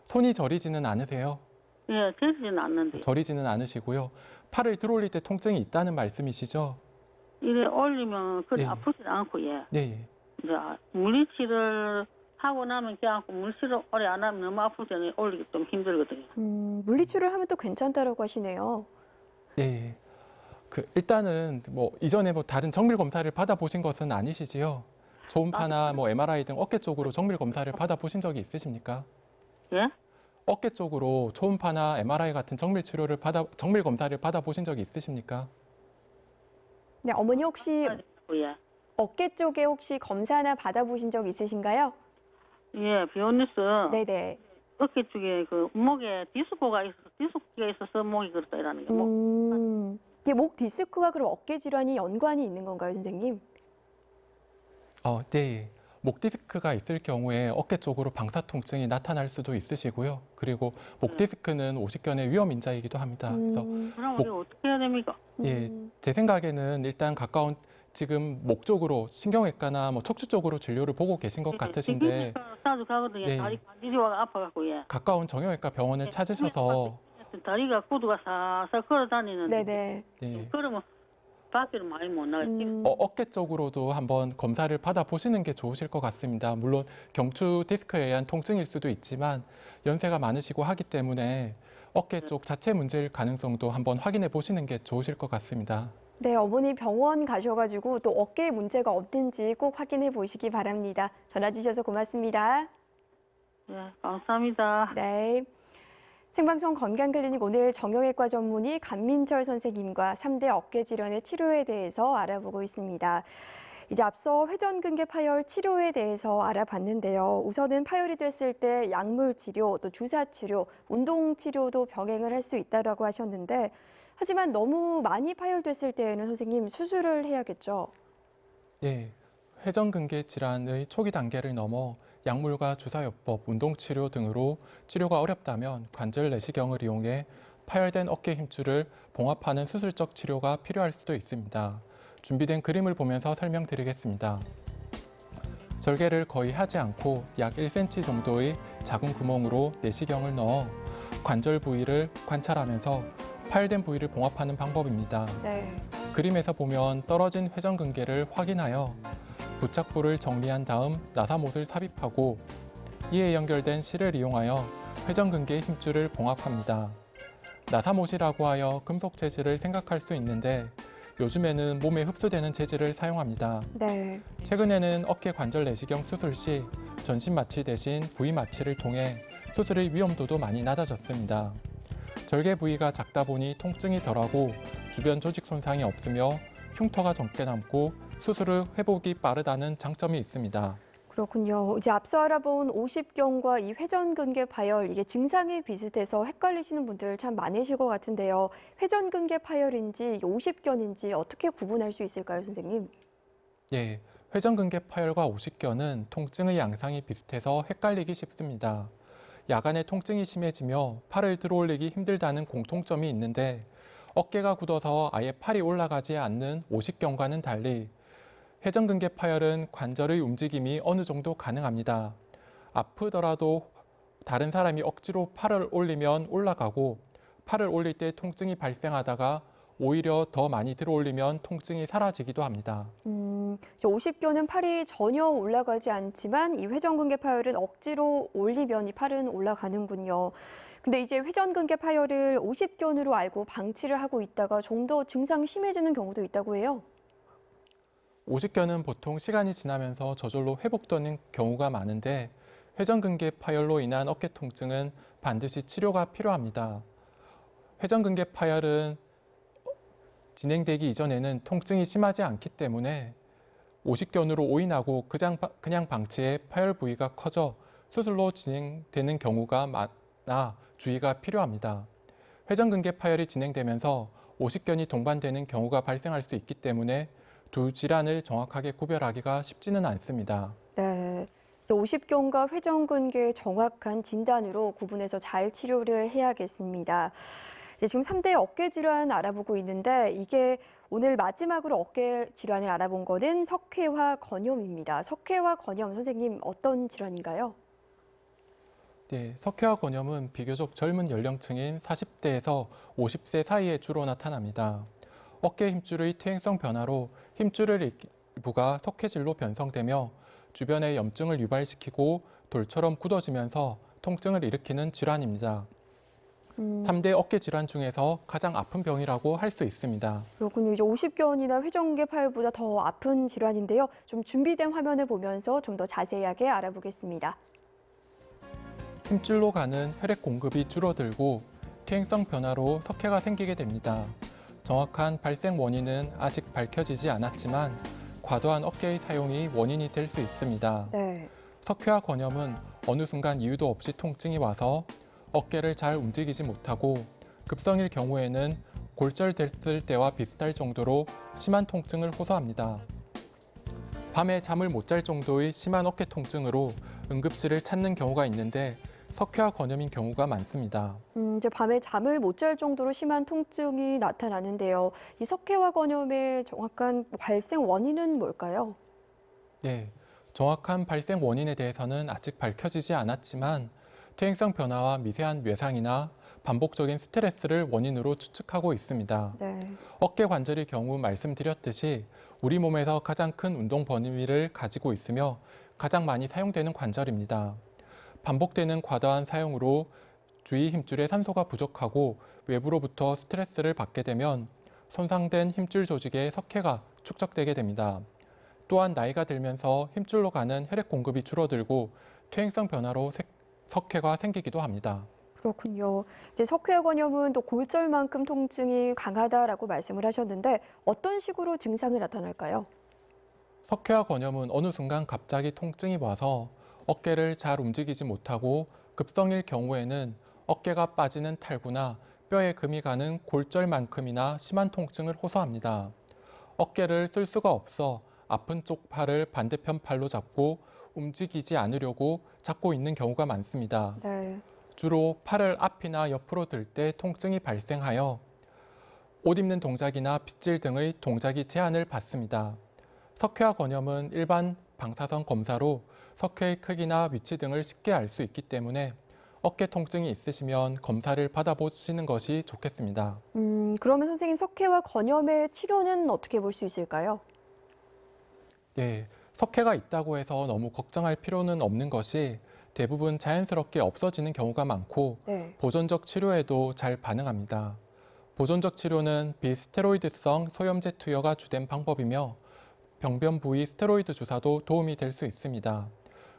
손이 저리지는 않으세요? 예, 저리지는 않는데. 저리지는 않으시고요. 팔을 들어올릴 때 통증이 있다는 말씀이시죠? 이래 올리면 그리 아프지 않고 예. 네. 이제 물리치료를 하고 나면 깨안고 물리치료 오래 안 하면 너무 아프잖아요. 올리기 좀 힘들거든요. 물리치료를 하면 또 괜찮다라고 하시네요. 네. 일단은 뭐 이전에 뭐 다른 정밀 검사를 받아보신 것은 아니시지요? 초음파나 뭐 MRI 등 어깨 쪽으로 정밀 검사를 받아보신 적이 있으십니까? 예? 어깨 쪽으로 초음파나 MRI 같은 정밀 검사를 받아보신 적이 있으십니까? 네, 어머니 혹시 예. 어깨 쪽에 혹시 검사나 받아보신 적 있으신가요? 예, 병원에서 네네. 어깨 쪽에 그 목에 디스크가 있어서 목이 그렇다 이라는 게. 이게 목 디스크와 그럼 어깨 질환이 연관이 있는 건가요, 선생님? 네. 목 디스크가 있을 경우에 어깨 쪽으로 방사 통증이 나타날 수도 있으시고요. 그리고 목 디스크는 오십견의 위험 인자이기도 합니다. 그래서 그럼 우리 어떻게 해야 됩니까? 예, 제 생각에는 일단 가까운 지금 목 쪽으로 신경외과나 뭐 척추 쪽으로 진료를 보고 계신 것 같으신데 자주 가거든요. 네. 다리 관절이 아파갖고 예. 가까운 정형외과 병원을 찾으셔서 다리가 구두가 살살 걸어 다니는데 네네. 예, 그러면 밖에를 많이 못 나가지. 어깨 쪽으로도 한번 검사를 받아보시는 게 좋으실 것 같습니다. 물론 경추 디스크에 의한 통증일 수도 있지만 연세가 많으시고 하기 때문에 어깨 쪽 자체 문제일 가능성도 한번 확인해 보시는 게 좋으실 것 같습니다. 네, 어머니 병원 가셔가지고 또 어깨에 문제가 없는지 꼭 확인해 보시기 바랍니다. 전화 주셔서 고맙습니다. 네, 감사합니다. 네. 생방송 건강클리닉 오늘 정형외과 전문의 간민철 선생님과 3대 어깨 질환의 치료에 대해서 알아보고 있습니다. 이제 앞서 회전근개 파열 치료에 대해서 알아봤는데요. 우선은 파열이 됐을 때 약물 치료, 또 주사 치료, 운동 치료도 병행을 할 수 있다고 하셨는데 하지만 너무 많이 파열됐을 때에는 선생님 수술을 해야겠죠? 예, 회전근개 질환의 초기 단계를 넘어 약물과 주사요법, 운동치료 등으로 치료가 어렵다면 관절 내시경을 이용해 파열된 어깨 힘줄을 봉합하는 수술적 치료가 필요할 수도 있습니다. 준비된 그림을 보면서 설명드리겠습니다. 절개를 거의 하지 않고 약 1cm 정도의 작은 구멍으로 내시경을 넣어 관절 부위를 관찰하면서 파열된 부위를 봉합하는 방법입니다. 네. 그림에서 보면 떨어진 회전근개를 확인하여 부착부를 정리한 다음 나사못을 삽입하고 이에 연결된 실을 이용하여 회전근개의 힘줄을 봉합합니다. 나사못이라고 하여 금속 재질을 생각할 수 있는데 요즘에는 몸에 흡수되는 재질을 사용합니다. 네. 최근에는 어깨 관절 내시경 수술 시 전신 마취 대신 부위 마취를 통해 수술의 위험도도 많이 낮아졌습니다. 절개 부위가 작다 보니 통증이 덜하고 주변 조직 손상이 없으며 흉터가 적게 남고 수술 후 회복이 빠르다는 장점이 있습니다. 그렇군요. 이제 앞서 알아본 오십견과 이 회전근개 파열, 이게 증상이 비슷해서 헷갈리시는 분들 참 많으실 것 같은데요. 회전근개 파열인지 오십견인지 어떻게 구분할 수 있을까요, 선생님? 예, 회전근개 파열과 오십견은 통증의 양상이 비슷해서 헷갈리기 쉽습니다. 야간에 통증이 심해지며 팔을 들어올리기 힘들다는 공통점이 있는데 어깨가 굳어서 아예 팔이 올라가지 않는 오십견과는 달리 회전근개 파열은 관절의 움직임이 어느 정도 가능합니다. 아프더라도 다른 사람이 억지로 팔을 올리면 올라가고 팔을 올릴 때 통증이 발생하다가 오히려 더 많이 들어올리면 통증이 사라지기도 합니다. 오십견은 팔이 전혀 올라가지 않지만 이 회전근개 파열은 억지로 올리면 이 팔은 올라가는군요. 근데 이제 회전근개 파열을 오십견으로 알고 방치를 하고 있다가 좀 더 증상이 심해지는 경우도 있다고 해요. 오십견은 보통 시간이 지나면서 저절로 회복되는 경우가 많은데 회전근개 파열로 인한 어깨 통증은 반드시 치료가 필요합니다. 회전근개 파열은 진행되기 이전에는 통증이 심하지 않기 때문에 오십견으로 오인하고 그냥 방치해 파열 부위가 커져 수술로 진행되는 경우가 많아 주의가 필요합니다. 회전근개 파열이 진행되면서 오십견이 동반되는 경우가 발생할 수 있기 때문에 두 질환을 정확하게 구별하기가 쉽지는 않습니다. 네, 오십견과 회전근개의 정확한 진단으로 구분해서 잘 치료를 해야겠습니다. 이제 지금 3대 어깨 질환 알아보고 있는데 이게 오늘 마지막으로 어깨 질환을 알아본 거는 석회화 건염입니다. 석회화 건염 선생님 어떤 질환인가요? 네, 석회화 건염은 비교적 젊은 연령층인 40대에서 50세 사이에 주로 나타납니다. 어깨 힘줄의 퇴행성 변화로 힘줄의 일부가 석회질로 변성되며 주변에 염증을 유발시키고 돌처럼 굳어지면서 통증을 일으키는 질환입니다. 3대 어깨 질환 중에서 가장 아픈 병이라고 할 수 있습니다. 그렇군요. 이제 오십견이나 회전근개 파열보다 더 아픈 질환인데요. 좀 준비된 화면을 보면서 좀 더 자세하게 알아보겠습니다. 힘줄로 가는 혈액 공급이 줄어들고 퇴행성 변화로 석회가 생기게 됩니다. 정확한 발생 원인은 아직 밝혀지지 않았지만 과도한 어깨의 사용이 원인이 될 수 있습니다. 네. 석회화 건염은 어느 순간 이유도 없이 통증이 와서 어깨를 잘 움직이지 못하고 급성일 경우에는 골절됐을 때와 비슷할 정도로 심한 통증을 호소합니다. 밤에 잠을 못 잘 정도의 심한 어깨 통증으로 응급실을 찾는 경우가 있는데 석회화 건염인 경우가 많습니다. 이제 밤에 잠을 못 잘 정도로 심한 통증이 나타나는데요. 이 석회화 건염의 정확한 발생 원인은 뭘까요? 네, 정확한 발생 원인에 대해서는 아직 밝혀지지 않았지만 퇴행성 변화와 미세한 외상이나 반복적인 스트레스를 원인으로 추측하고 있습니다. 네. 어깨 관절의 경우 말씀드렸듯이 우리 몸에서 가장 큰 운동 범위를 가지고 있으며 가장 많이 사용되는 관절입니다. 반복되는 과다한 사용으로 주위 힘줄에 산소가 부족하고 외부로부터 스트레스를 받게 되면 손상된 힘줄 조직에 석회가 축적되게 됩니다. 또한 나이가 들면서 힘줄로 가는 혈액 공급이 줄어들고 퇴행성 변화로 석회가 생기기도 합니다. 그렇군요. 이제 석회화 건염은 또 골절만큼 통증이 강하다라고 말씀을 하셨는데 어떤 식으로 증상이 나타날까요? 석회화 건염은 어느 순간 갑자기 통증이 와서 어깨를 잘 움직이지 못하고 급성일 경우에는 어깨가 빠지는 탈구나 뼈에 금이 가는 골절만큼이나 심한 통증을 호소합니다. 어깨를 쓸 수가 없어 아픈 쪽 팔을 반대편 팔로 잡고 움직이지 않으려고 잡고 있는 경우가 많습니다. 네. 주로 팔을 앞이나 옆으로 들 때 통증이 발생하여 옷 입는 동작이나 빗질 등의 동작이 제한을 받습니다. 석회화 건염은 일반 방사선 검사로 석회의 크기나 위치 등을 쉽게 알 수 있기 때문에 어깨 통증이 있으시면 검사를 받아보시는 것이 좋겠습니다. 그러면 선생님 석회화 건염의 치료는 어떻게 볼 수 있을까요? 네, 석회가 있다고 해서 너무 걱정할 필요는 없는 것이 대부분 자연스럽게 없어지는 경우가 많고 네. 보존적 치료에도 잘 반응합니다. 보존적 치료는 비스테로이드성 소염제 투여가 주된 방법이며 병변 부위 스테로이드 주사도 도움이 될 수 있습니다.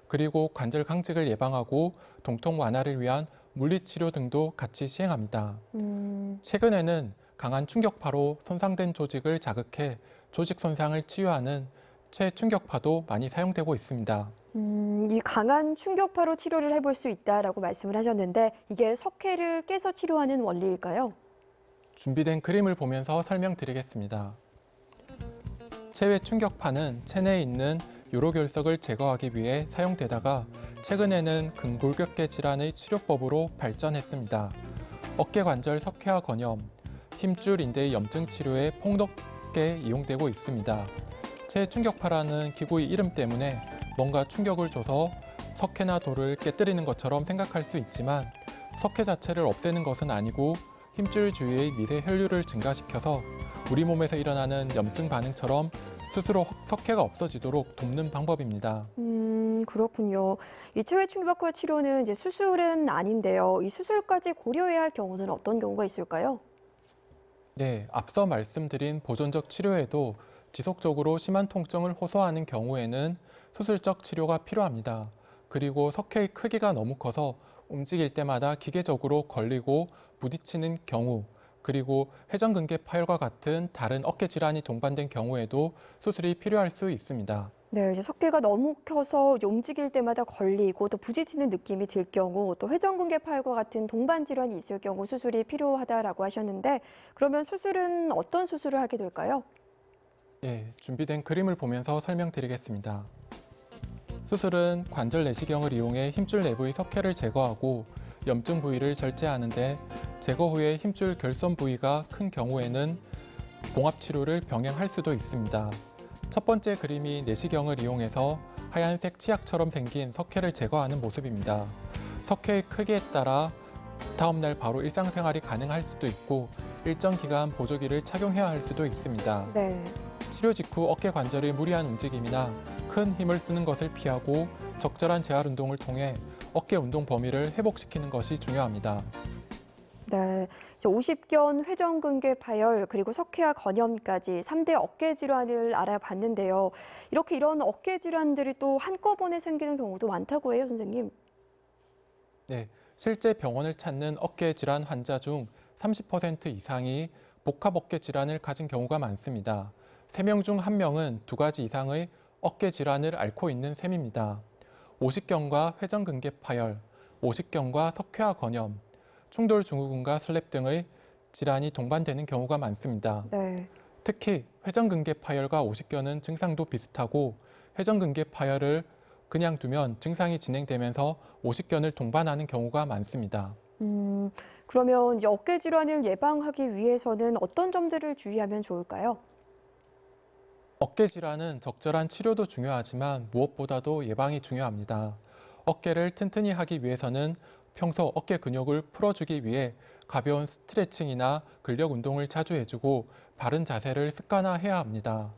그리고 관절 강직을 예방하고 동통 완화를 위한 물리치료 등도 같이 시행합니다. 최근에는 강한 충격파로 손상된 조직을 자극해 조직 손상을 치유하는 최충격파도 많이 사용되고 있습니다. 이 강한 충격파로 치료를 해볼 수 있다라고 말씀을 하셨는데 이게 석회를 깨서 치료하는 원리일까요? 준비된 그림을 보면서 설명드리겠습니다. 체외 충격파는 체내에 있는 요로결석을 제거하기 위해 사용되다가 최근에는 근골격계 질환의 치료법으로 발전했습니다. 어깨관절 석회화 건염, 힘줄 인대의 염증 치료에 폭넓게 이용되고 있습니다. 체충격파라는 기구의 이름 때문에 뭔가 충격을 줘서 석회나 돌을 깨뜨리는 것처럼 생각할 수 있지만 석회 자체를 없애는 것은 아니고 힘줄 주위의 미세 혈류를 증가시켜서 우리 몸에서 일어나는 염증 반응처럼 스스로 석회가 없어지도록 돕는 방법입니다. 그렇군요. 이 체외 충격파 치료는 이제 수술은 아닌데요. 이 수술까지 고려해야 할 경우는 어떤 경우가 있을까요? 네, 앞서 말씀드린 보존적 치료에도 지속적으로 심한 통증을 호소하는 경우에는 수술적 치료가 필요합니다. 그리고 석회의 크기가 너무 커서 움직일 때마다 기계적으로 걸리고 부딪히는 경우, 그리고 회전근개 파열과 같은 다른 어깨 질환이 동반된 경우에도 수술이 필요할 수 있습니다. 네, 이제 석회가 너무 커서 이제 움직일 때마다 걸리고 또 부딪히는 느낌이 들 경우, 또 회전근개 파열과 같은 동반 질환이 있을 경우 수술이 필요하다라고 하셨는데 그러면 수술은 어떤 수술을 하게 될까요? 네, 준비된 그림을 보면서 설명드리겠습니다. 수술은 관절 내시경을 이용해 힘줄 내부의 석회를 제거하고 염증 부위를 절제하는데 제거 후에 힘줄 결손 부위가 큰 경우에는 봉합치료를 병행할 수도 있습니다. 첫 번째 그림이 내시경을 이용해서 하얀색 치약처럼 생긴 석회를 제거하는 모습입니다. 석회의 크기에 따라 다음 날 바로 일상생활이 가능할 수도 있고 일정 기간 보조기를 착용해야 할 수도 있습니다. 네. 치료 직후 어깨 관절의 무리한 움직임이나 큰 힘을 쓰는 것을 피하고 적절한 재활 운동을 통해 어깨 운동 범위를 회복시키는 것이 중요합니다. 네, 이제 오십견, 회전근개 파열, 그리고 석회화 건염까지 3대 어깨 질환을 알아봤는데요. 이런 어깨 질환들이 또 한꺼번에 생기는 경우도 많다고 해요, 선생님. 네, 실제 병원을 찾는 어깨 질환 환자 중 30% 이상이 복합 어깨 질환을 가진 경우가 많습니다. 3명 중 1명은 2가지 이상의 어깨 질환을 앓고 있는 셈입니다. 오십견과 회전근개 파열, 오십견과 석회화 건염, 충돌 증후군과 슬랩 등의 질환이 동반되는 경우가 많습니다. 네. 특히 회전근개 파열과 오십견은 증상도 비슷하고 회전근개 파열을 그냥 두면 증상이 진행되면서 오십견을 동반하는 경우가 많습니다. 그러면 이제 어깨 질환을 예방하기 위해서는 어떤 점들을 주의하면 좋을까요? 어깨 질환은 적절한 치료도 중요하지만 무엇보다도 예방이 중요합니다. 어깨를 튼튼히 하기 위해서는 평소 어깨 근육을 풀어주기 위해 가벼운 스트레칭이나 근력 운동을 자주 해주고 바른 자세를 습관화해야 합니다.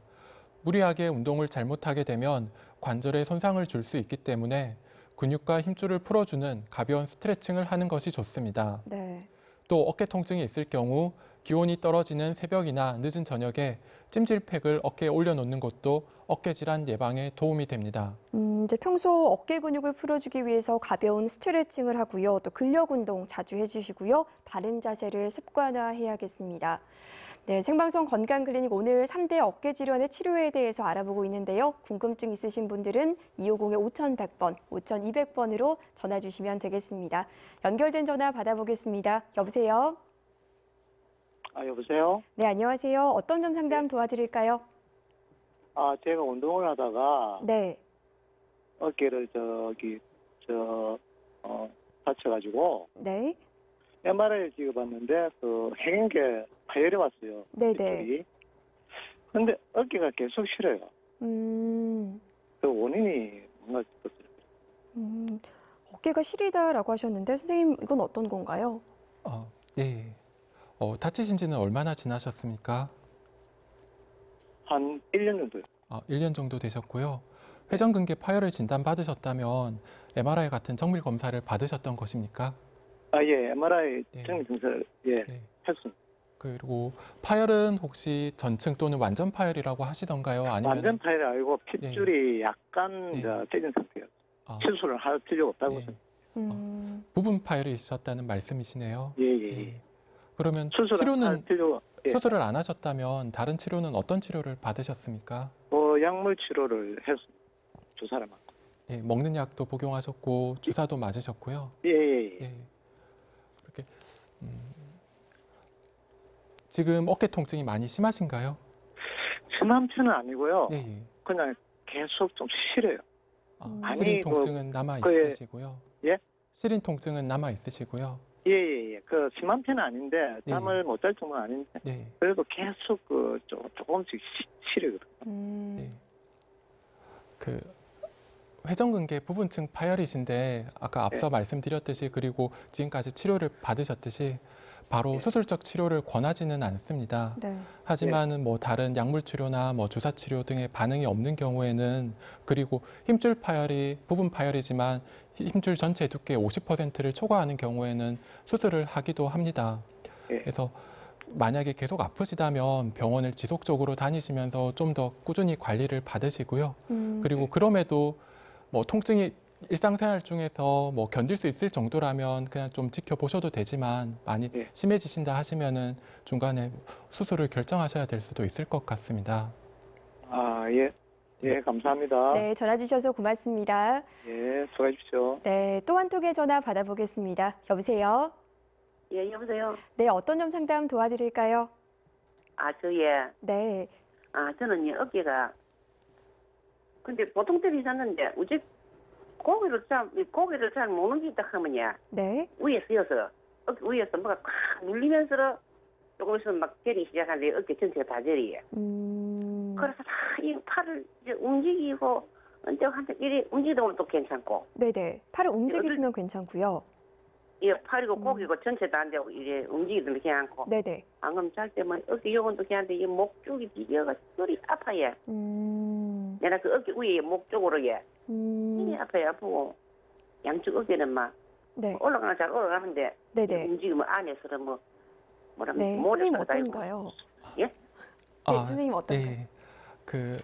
무리하게 운동을 잘못하게 되면 관절에 손상을 줄 수 있기 때문에 근육과 힘줄을 풀어주는 가벼운 스트레칭을 하는 것이 좋습니다. 네. 또 어깨 통증이 있을 경우 기온이 떨어지는 새벽이나 늦은 저녁에 찜질팩을 어깨에 올려놓는 것도 어깨 질환 예방에 도움이 됩니다. 이제 평소 어깨 근육을 풀어주기 위해서 가벼운 스트레칭을 하고요. 또 근력 운동 자주 해주시고요. 바른 자세를 습관화해야겠습니다. 네, 생방송 건강클리닉 오늘 3대 어깨 질환의 치료에 대해서 알아보고 있는데요. 궁금증 있으신 분들은 250-5100번, 5200번으로 전화 주시면 되겠습니다. 연결된 전화 받아보겠습니다. 여보세요? 여보세요? 네, 안녕하세요. 어떤 점 상담 도와드릴까요? 제가 운동을 하다가 네. 어깨를 다쳐가지고 네. MRI를 찍어봤는데 그 행인계 파열이 왔어요. 네네. 근데 어깨가 계속 시려요. 그 원인이 뭔가 싶었어요. 어깨가 시리다라고 하셨는데 선생님 이건 어떤 건가요? 네. 다치신 지는 얼마나 지나셨습니까? 한 1년 정도요. 1년 정도 되셨고요. 회전근개 파열을 진단받으셨다면 MRI 같은 정밀 검사를 받으셨던 것입니까? 예, MRI 네. 정밀 검사를 네. 했습니다. 그리고 파열은 혹시 전층 또는 완전 파열이라고 하시던가요? 아니면 완전 파열이 아니고 핏줄이 약간 네. 찢은 상태예요. 수술을 할 필요가 없다고 네. 했습니다. 부분 파열이 있었다는 말씀이시네요. 예. 그러면 수술을 할 필요가 수술을 안 하셨다면 다른 치료는 어떤 치료를 받으셨습니까? 약물 치료를 했습니다. 주사를 맞고. 예, 먹는 약도 복용하셨고 주사도 맞으셨고요. 예. 예. 그렇게 지금 어깨 통증이 많이 심하신가요? 심한 편은 아니고요. 예. 그냥 계속 좀 시려요. 시린 통증은 남아 있으시고요. 예? 시린 통증은 남아 있으시고요. 예. 그 심한 편은 아닌데 잠을 못 잘 정도는 아닌데 네. 그래도 계속 조금씩 시리거든요. 네. 그 회전근개 부분층 파열이신데 아까 앞서 말씀드렸듯이 그리고 지금까지 치료를 받으셨듯이 바로 수술적 치료를 권하지는 않습니다. 네. 하지만은 뭐 다른 약물 치료나 뭐 주사 치료 등의 반응이 없는 경우에는 그리고 힘줄 파열이 부분 파열이지만 힘줄 전체 두께 50%를 초과하는 경우에는 수술을 하기도 합니다. 그래서 만약에 계속 아프시다면 병원을 지속적으로 다니시면서 좀 더 꾸준히 관리를 받으시고요. 그리고 그럼에도 뭐 통증이 일상생활 중에서 뭐 견딜 수 있을 정도라면 그냥 좀 지켜보셔도 되지만 많이 심해지신다 하시면은 중간에 수술을 결정하셔야 될 수도 있을 것 같습니다. 예, 감사합니다. 네, 전화 주셔서 고맙습니다. 예, 수고하십시오. 네, 또 한 통의 전화 받아보겠습니다. 여보세요? 예, 여보세요? 네, 어떤 점 상담 도와드릴까요? 네. 저는 어깨가, 근데 보통 때는 있었는데, 어제 고기를 잘 못 넘긴다 하면, 네. 위에 쓰여서, 어깨 위에서 뭐가 콱 눌리면서 조금 있으면 막 저리기 시작하는데, 어깨 전체가 다 저리예요. 그래서 다 이 팔을 이제 움직이고, 언제 한테 이리 움직이다 보면 또 괜찮고. 네네. 팔을 움직이시면 괜찮고요. 예, 팔이고 고기고 전체 다 안 되고 이래 움직이면 괜찮고. 네네. 안 그러면 잘 때면 어깨 요건도 괜찮은데 이 목 쪽이 비벼가 소리 아파요. 내가 그 어깨 위에 목 쪽으로 이게 아프고 양쪽 어깨는 막 올라가면 잘 올라가는데 네네. 움직이면 안에서는 네. 선생님 어떤가요? 예? 네, 선생님 어떤가요? 네. 그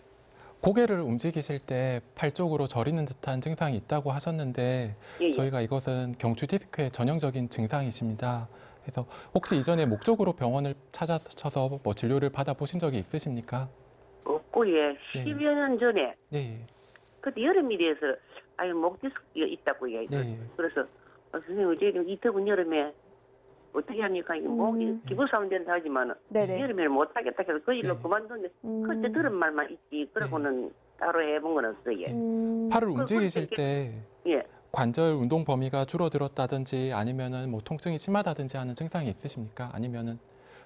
고개를 움직이실 때 팔 쪽으로 저리는 듯한 증상이 있다고 하셨는데 저희가 이것은 경추 디스크의 전형적인 증상이십니다. 그래서 혹시 이전에 목 쪽으로 병원을 찾아서 뭐 진료를 받아보신 적이 있으십니까? 없고 10여 년 전에 그때 여름이 돼서 목 디스크가 있다고 그래서 선생님 어제 이 더운 여름에 어떻게 합니까? 이게 뭐 기부 사면 된다 하지만 여름에는 못 하겠다 해서 그 일로 그만뒀는데 그때 들은 말만 있지. 그러고는 따로 해본 건 없어요. 팔을 움직이실 때 관절 운동 범위가 줄어들었다든지 아니면은 뭐 통증이 심하다든지 하는 증상이 있으십니까? 아니면은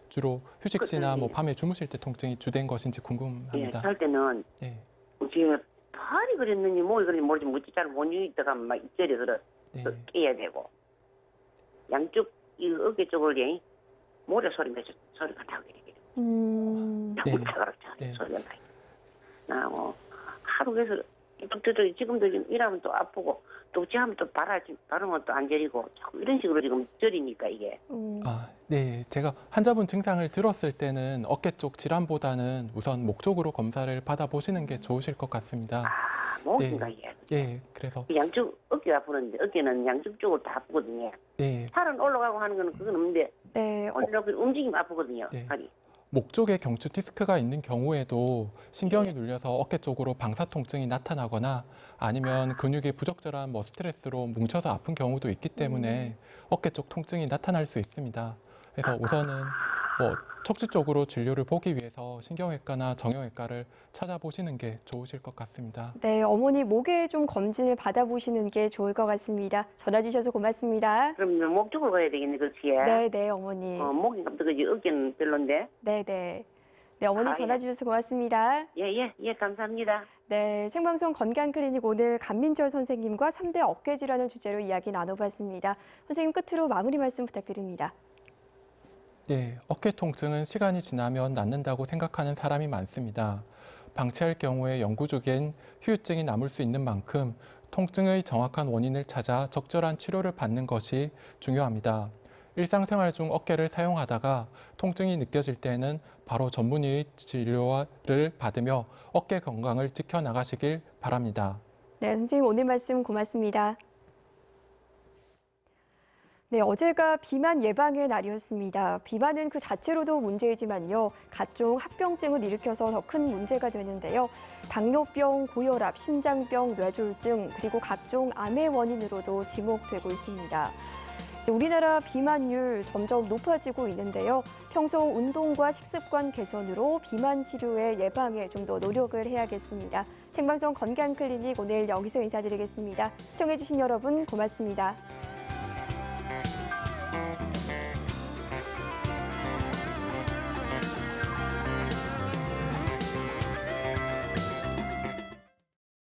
주로 휴식 시나 뭐 밤에 주무실 때 통증이 주된 것인지 궁금합니다. 잘 때는 제가 팔이 그랬는지 목이 그랬는지 모르지 뭐지 잘 못 있다가 막 입절이 들어 깨야 되고 양쪽 이 어깨 쪽을 모래 소리가 나고 이렇게 소리가 나고 하루 그래서 지금도 일하면 또 아프고 또 지하면 또 바르면 또 안 저리고 자꾸 이런 식으로 지금 저리니까 이게. 네. 제가 환자분 증상을 들었을 때는 어깨 쪽 질환보다는 우선 목 쪽으로 검사를 받아보시는 게 좋으실 것 같습니다. 목인가 이게. 예, 그래서 양쪽 어깨가 아프는데 어깨는 양쪽 쪽으로 다 아프거든요. 팔은 올라가고 하는 건 그건 없는데 올라가고 움직이면 아프거든요. 팔이. 목 쪽에 경추 디스크가 있는 경우에도 신경이 눌려서 어깨 쪽으로 방사 통증이 나타나거나 아니면 근육이 부적절한 뭐 스트레스로 뭉쳐서 아픈 경우도 있기 때문에 어깨 쪽 통증이 나타날 수 있습니다. 그래서 우선은 뭐 척추 쪽으로 진료를 보기 위해서 신경외과나 정형외과를 찾아보시는 게 좋으실 것 같습니다. 네, 어머니 목에 좀 검진을 받아보시는 게 좋을 것 같습니다. 전화 주셔서 고맙습니다. 그럼 목 쪽으로 가야 되겠네, 그렇지? 네, 어머니. 목이 갑자기 어깨는 별론데? 네, 어머니 전화 주셔서 고맙습니다. 예, 감사합니다. 네, 생방송 건강클리닉 오늘 간민철 선생님과 3대 어깨 질환을 주제로 이야기 나눠봤습니다. 선생님 끝으로 마무리 말씀 부탁드립니다. 네, 어깨 통증은 시간이 지나면 낫는다고 생각하는 사람이 많습니다. 방치할 경우에 영구적인 후유증이 남을 수 있는 만큼 통증의 정확한 원인을 찾아 적절한 치료를 받는 것이 중요합니다. 일상생활 중 어깨를 사용하다가 통증이 느껴질 때는 바로 전문의의 치료를 받으며 어깨 건강을 지켜나가시길 바랍니다. 네, 선생님 오늘 말씀 고맙습니다. 네, 어제가 비만 예방의 날이었습니다. 비만은 그 자체로도 문제이지만요. 각종 합병증을 일으켜서 더 큰 문제가 되는데요. 당뇨병, 고혈압, 심장병, 뇌졸중, 그리고 각종 암의 원인으로도 지목되고 있습니다. 우리나라 비만율 점점 높아지고 있는데요. 평소 운동과 식습관 개선으로 비만 치료의 예방에 좀 더 노력을 해야겠습니다. 생방송 건강클리닉 오늘 여기서 인사드리겠습니다. 시청해주신 여러분 고맙습니다.